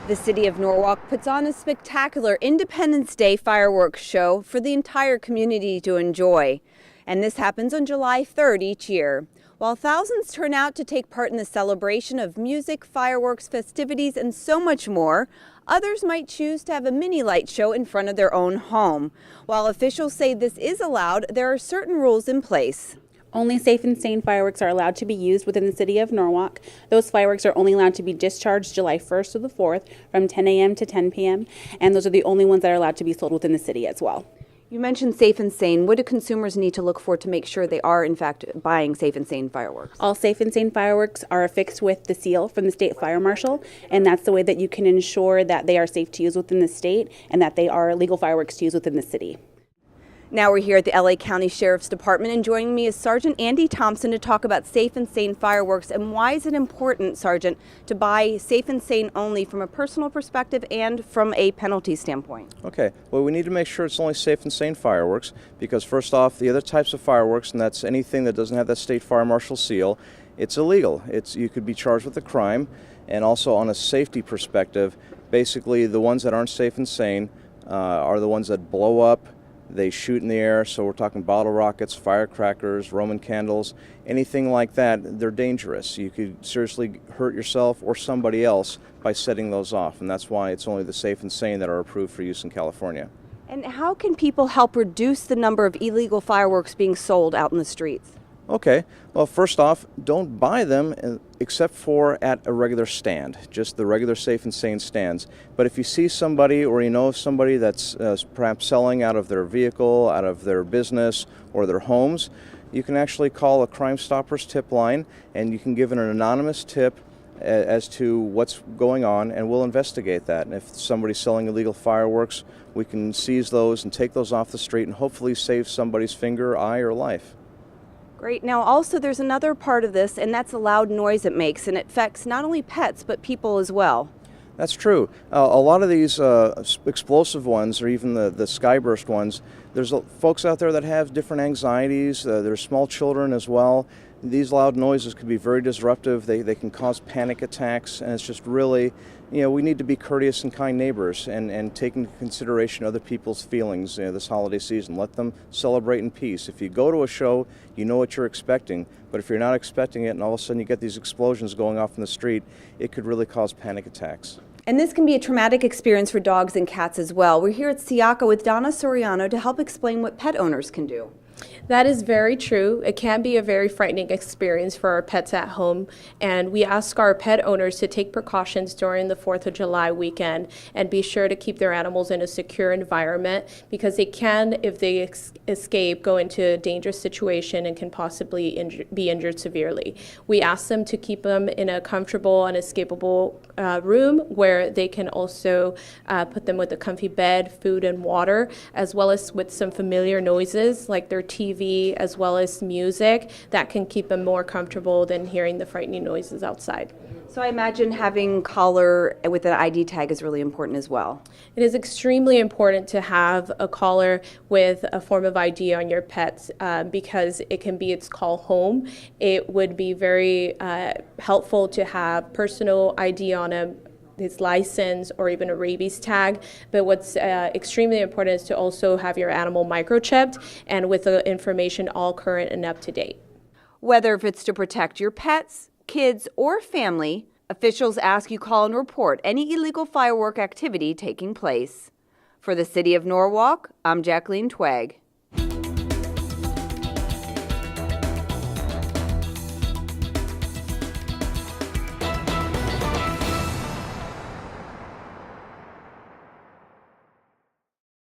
The city of Norwalk puts on a spectacular Independence Day fireworks show for the entire community to enjoy. And this happens on July 3rd each year. While thousands turn out to take part in the celebration of music, fireworks, festivities, and so much more, others might choose to have a mini light show in front of their own home. While officials say this is allowed, there are certain rules in place. Only safe and sane fireworks are allowed to be used within the city of Norwalk. Those fireworks are only allowed to be discharged July 1st to the 4th from 10 a.m. to 10 p.m. And those are the only ones that are allowed to be sold within the city as well. You mentioned safe and sane. What do consumers need to look for to make sure they are, in fact, buying safe and sane fireworks? All safe and sane fireworks are affixed with the seal from the state fire marshal, and that's the way that you can ensure that they are safe to use within the state and that they are legal fireworks to use within the city. Now we're here at the LA County Sheriff's Department, and joining me is Sergeant Andy Thompson to talk about safe and sane fireworks. And why is it important, Sergeant, to buy safe and sane only from a personal perspective and from a penalty standpoint? Okay, well, we need to make sure it's only safe and sane fireworks because first off, the other types of fireworks, and that's anything that doesn't have that state fire marshal seal, it's illegal. You could be charged with a crime. And also on a safety perspective, basically the ones that aren't safe and sane are the ones that blow up. They shoot in the air, so we're talking bottle rockets, firecrackers, Roman candles, anything like that. They're dangerous. You could seriously hurt yourself or somebody else by setting those off, and that's why it's only the safe and sane that are approved for use in California. And how can people help reduce the number of illegal fireworks being sold out in the streets? Okay, well, first off, don't buy them except for at a regular stand, just the regular safe and sane stands. But if you see somebody or you know of somebody that's perhaps selling out of their vehicle, out of their business or their homes, you can actually call a Crime Stoppers tip line and you can give an anonymous tip as to what's going on, and we'll investigate that. And if somebody's selling illegal fireworks, we can seize those and take those off the street and hopefully save somebody's finger, eye, or life. Great. Now also there's another part of this, and that's the loud noise it makes, and it affects not only pets but people as well. That's true. A lot of these explosive ones, or even the skyburst ones, there's folks out there that have different anxieties. There's small children as well. These loud noises can be very disruptive. They can cause panic attacks, and it's just really, we need to be courteous and kind neighbors and take into consideration other people's feelings this holiday season. Let them celebrate in peace. If you go to a show, you know what you're expecting, but if you're not expecting it and all of a sudden you get these explosions going off in the street, it could really cause panic attacks. And this can be a traumatic experience for dogs and cats as well. We're here at Siaka with Donna Soriano to help explain what pet owners can do. That is very true. It can be a very frightening experience for our pets at home, and we ask our pet owners to take precautions during the 4th of July weekend and be sure to keep their animals in a secure environment, because they can, if they escape, go into a dangerous situation and can possibly be injured severely. We ask them to keep them in a comfortable, unescapable room where they can also put them with a comfy bed, food, and water, as well as with some familiar noises like their TV as well as music that can keep them more comfortable than hearing the frightening noises outside. So I imagine having collar with an ID tag is really important as well. It is extremely important to have a collar with a form of ID on your pets because it can be its call home. It would be very helpful to have personal ID on his license or even a rabies tag, but what's extremely important is to also have your animal microchipped and with the information all current and up to date. Whether if it's to protect your pets, kids, or family, officials ask you call and report any illegal firework activity taking place. For the City of Norwalk, I'm Jacqueline Twegg.